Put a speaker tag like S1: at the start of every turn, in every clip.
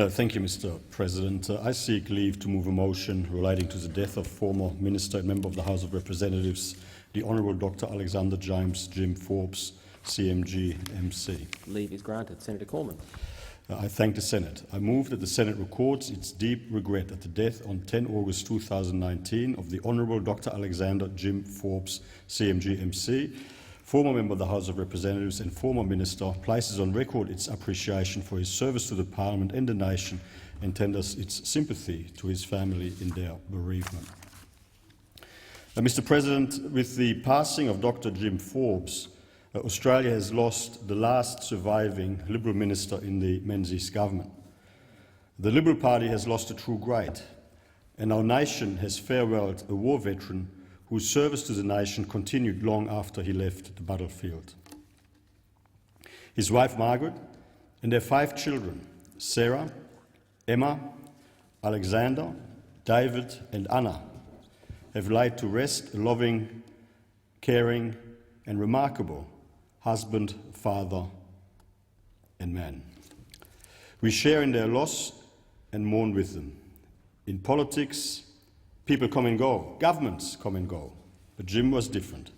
S1: Thank you, Mr. President. I seek leave to move a motion relating to the death of former Minister and Member of the House of Representatives, the Honourable Dr. Alexander James Jim Forbes, CMG MC.
S2: Leave is granted. Senator Cormann.
S1: I thank the Senate. I move that the Senate records its deep regret at the death on 10 August 2019 of the Honourable Dr. Alexander Jim Forbes, CMG MC, former Member of the House of Representatives and former Minister, places on record its appreciation for his service to the Parliament and the nation, and tenders its sympathy to his family in their bereavement. Mr. President, with the passing of Dr. Jim Forbes, Australia has lost the last surviving Liberal minister in the Menzies government. The Liberal Party has lost a true great, and our nation has farewelled a war veteran whose service to the nation continued long after he left the battlefield. His wife Margaret and their 5 children, Sarah, Emma, Alexander, David and Anna, have laid to rest a loving, caring and remarkable husband, father and man. We share in their loss and mourn with them. In politics, people come and go, governments come and go, but Jim was different.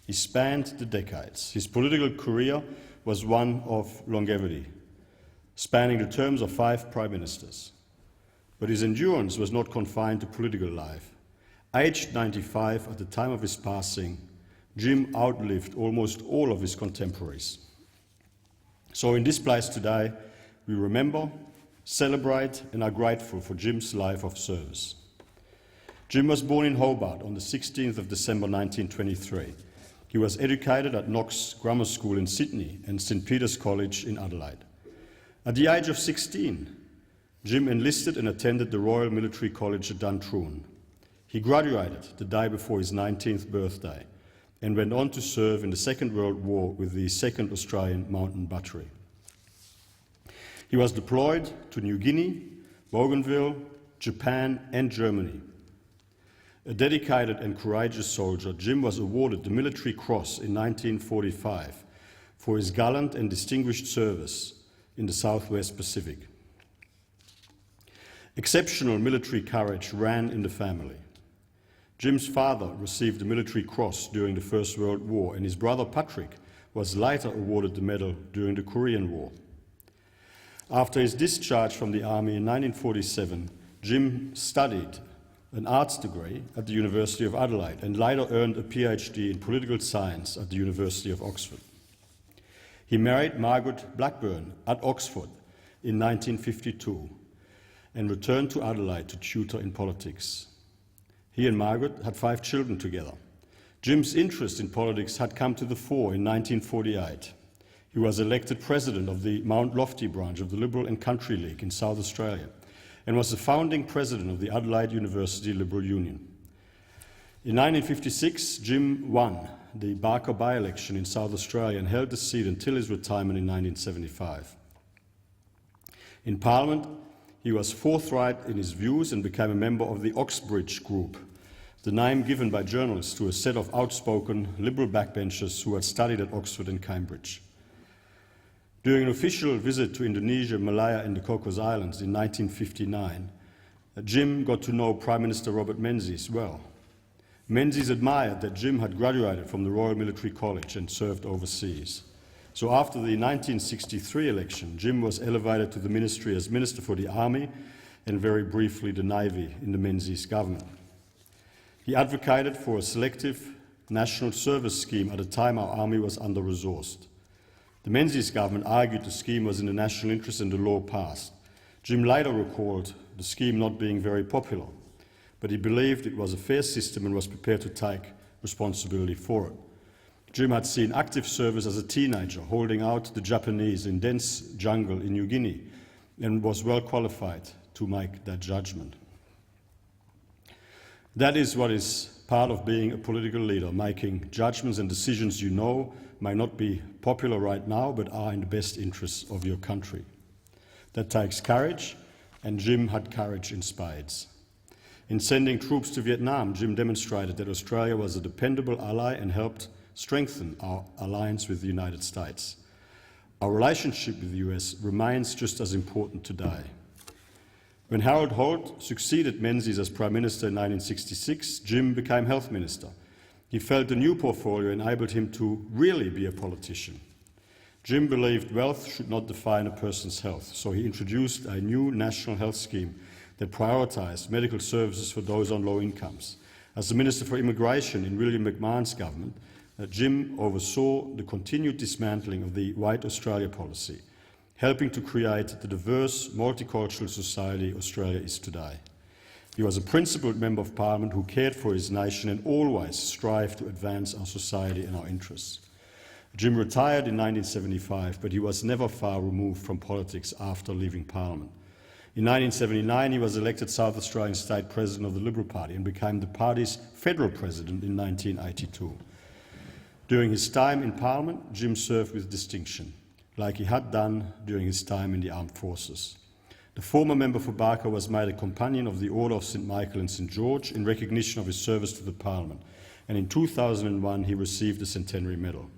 S1: He spanned the decades. His political career was one of longevity, spanning the terms of 5 prime ministers. But his endurance was not confined to political life. Aged 95 at the time of his passing, Jim outlived almost all of his contemporaries. So in this place today, we remember, celebrate and are grateful for Jim's life of service. Jim was born in Hobart on the 16th of December 1923. He was educated at Knox Grammar School in Sydney and St Peter's College in Adelaide. At the age of 16, Jim enlisted and attended the Royal Military College at Duntroon. He graduated the day before his 19th birthday and went on to serve in the Second World War with the 2nd Australian Mountain Battery. He was deployed to New Guinea, Bougainville, Japan and Germany. A dedicated and courageous soldier, Jim was awarded the Military Cross in 1945 for his gallant and distinguished service in the Southwest Pacific. Exceptional military courage ran in the family. Jim's father received the Military Cross during the First World War, and his brother Patrick was later awarded the medal during the Korean War. After his discharge from the army in 1947, Jim studied an arts degree at the University of Adelaide and later earned a PhD in political science at the University of Oxford. He married Margaret Blackburn at Oxford in 1952 and returned to Adelaide to tutor in politics. He and Margaret had 5 children together. Jim's interest in politics had come to the fore in 1948. He was elected president of the Mount Lofty branch of the Liberal and Country League in South Australia and was the founding president of the Adelaide University Liberal Union. In 1956, Jim won the Barker by-election in South Australia and held the seat until his retirement in 1975. In Parliament, he was forthright in his views and became a member of the Oxbridge Group, the name given by journalists to a set of outspoken Liberal backbenchers who had studied at Oxford and Cambridge. During an official visit to Indonesia, Malaya and the Cocos Islands in 1959, Jim got to know Prime Minister Robert Menzies well. Menzies admired that Jim had graduated from the Royal Military College and served overseas. So after the 1963 election, Jim was elevated to the ministry as Minister for the Army and very briefly the Navy in the Menzies government. He advocated for a selective national service scheme at a time our army was under-resourced. The Menzies government argued the scheme was in the national interest and the law passed. Jim later recalled the scheme not being very popular, but he believed it was a fair system and was prepared to take responsibility for it. Jim had seen active service as a teenager, holding out the Japanese in dense jungle in New Guinea, and was well qualified to make that judgment. That is what is part of being a political leader, making judgments and decisions you know may not be popular right now, but are in the best interests of your country. That takes courage, and Jim had courage in spades. In sending troops to Vietnam, Jim demonstrated that Australia was a dependable ally and helped strengthen our alliance with the United States. Our relationship with the US remains just as important today. When Harold Holt succeeded Menzies as Prime Minister in 1966, Jim became Health Minister. He felt the new portfolio enabled him to really be a politician. Jim believed wealth should not define a person's health, so he introduced a new national health scheme that prioritised medical services for those on low incomes. As the Minister for Immigration in William McMahon's government, Jim oversaw the continued dismantling of the White Australia policy, helping to create the diverse, multicultural society Australia is today. He was a principled Member of Parliament who cared for his nation and always strived to advance our society and our interests. Jim retired in 1975, but he was never far removed from politics after leaving Parliament. In 1979, he was elected South Australian State President of the Liberal Party and became the party's federal president in 1982. During his time in Parliament, Jim served with distinction, like he had done during his time in the armed forces. The former member for Barker was made a Companion of the Order of St Michael and St George in recognition of his service to the Parliament, and in 2001 he received the Centenary Medal.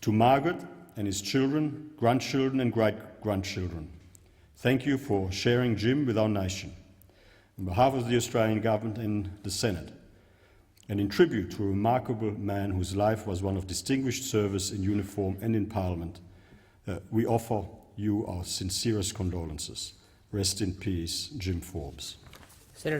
S1: To Margaret and his children, grandchildren and great-grandchildren, thank you for sharing Jim with our nation. On behalf of the Australian Government and the Senate, and in tribute to a remarkable man whose life was one of distinguished service in uniform and in Parliament, we offer you our sincerest condolences. Rest in peace, Jim Forbes.